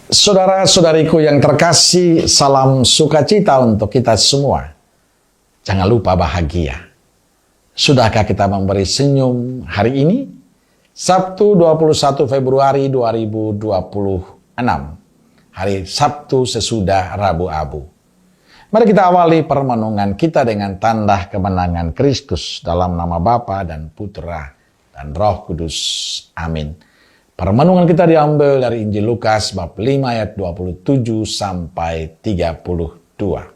Saudara-saudariku yang terkasih, salam sukacita untuk kita semua. Jangan lupa bahagia. Sudahkah kita memberi senyum hari ini? Sabtu 21 Februari 2026. Hari Sabtu sesudah Rabu Abu. Mari kita awali permenungan kita dengan tanda kemenangan Kristus dalam nama Bapa dan Putra dan Roh Kudus. Amin. Permenungan kita diambil dari Injil Lukas bab 5 ayat 27 sampai 32.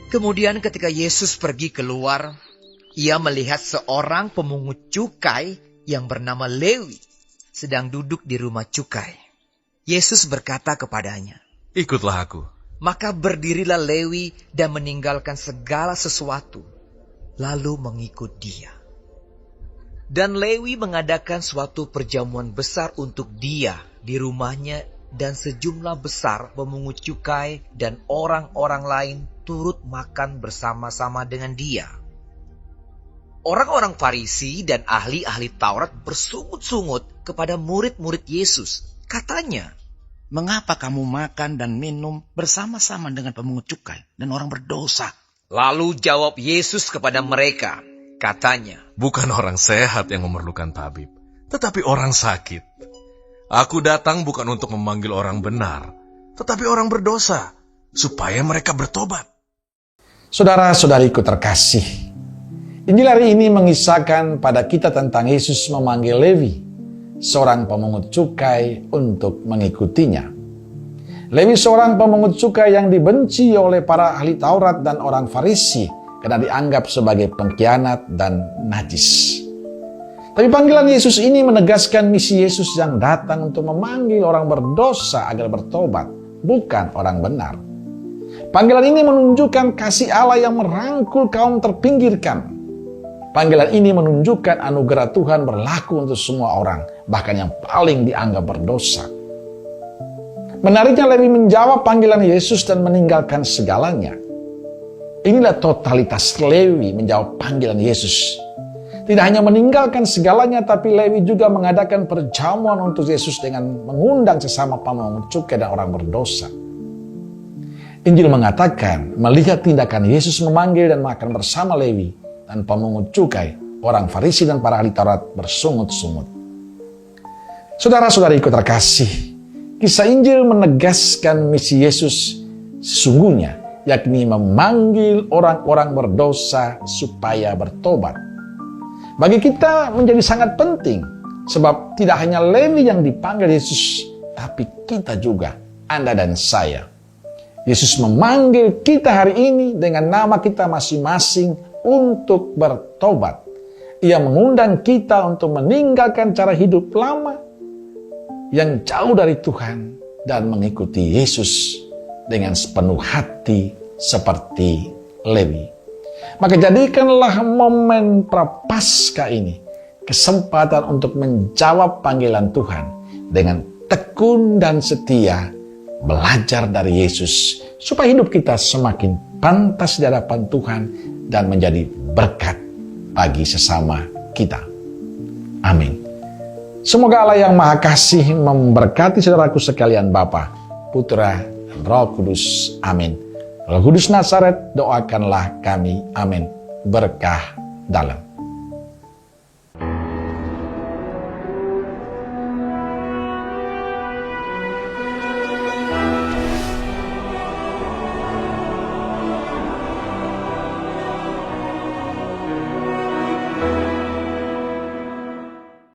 Kemudian ketika Yesus pergi keluar, ia melihat seorang pemungut cukai yang bernama Lewi sedang duduk di rumah cukai. Yesus berkata kepadanya, "Ikutlah aku." Maka berdirilah Lewi dan meninggalkan segala sesuatu, lalu mengikut dia. Dan Lewi mengadakan suatu perjamuan besar untuk dia di rumahnya, dan sejumlah besar pemungut cukai dan orang-orang lain turut makan bersama-sama dengan dia. Orang-orang Farisi dan ahli-ahli Taurat bersungut-sungut kepada murid-murid Yesus. Katanya, "Mengapa kamu makan dan minum bersama-sama dengan pemungut cukai dan orang berdosa?" Lalu jawab Yesus kepada mereka, katanya, "Bukan orang sehat yang memerlukan tabib, tetapi orang sakit. Aku datang bukan untuk memanggil orang benar, tetapi orang berdosa, supaya mereka bertobat." Saudara-saudariku terkasih, Injil hari ini mengisahkan pada kita tentang Yesus memanggil Lewi, seorang pemungut cukai, untuk mengikutinya. Lewi seorang pemungut cukai yang dibenci oleh para ahli Taurat dan orang Farisi karena dianggap sebagai pengkhianat dan najis. Tapi panggilan Yesus ini menegaskan misi Yesus yang datang untuk memanggil orang berdosa agar bertobat, bukan orang benar. Panggilan ini menunjukkan kasih Allah yang merangkul kaum terpinggirkan. Panggilan ini menunjukkan anugerah Tuhan berlaku untuk semua orang, bahkan yang paling dianggap berdosa. Menariknya, Lewi menjawab panggilan Yesus dan meninggalkan segalanya. Inilah totalitas Lewi menjawab panggilan Yesus. Tidak hanya meninggalkan segalanya, tapi Lewi juga mengadakan perjamuan untuk Yesus dengan mengundang sesama pemungut cukai dan orang berdosa. Injil mengatakan, melihat tindakan Yesus memanggil dan makan bersama Lewi dan pemungut cukai, orang Farisi dan para ahli Taurat bersungut-sungut. Saudara-saudariku terkasih, kisah Injil menegaskan misi Yesus sesungguhnya, yakni memanggil orang-orang berdosa supaya bertobat. Bagi kita menjadi sangat penting, sebab tidak hanya Lewi yang dipanggil Yesus, tapi kita juga, Anda dan saya. Yesus memanggil kita hari ini dengan nama kita masing-masing untuk bertobat. Ia mengundang kita untuk meninggalkan cara hidup lama yang jauh dari Tuhan dan mengikuti Yesus dengan sepenuh hati seperti Lewi. Maka jadikanlah momen Prapaskah ini kesempatan untuk menjawab panggilan Tuhan dengan tekun dan setia belajar dari Yesus supaya hidup kita semakin pantas di hadapan Tuhan dan menjadi berkat bagi sesama kita. Amin. Semoga Allah yang Maha Kasih memberkati saudaraku sekalian, Bapa, Putra, dan Roh Kudus. Amin. Roh Kudus Nazaret, doakanlah kami. Amin. Berkah dalam.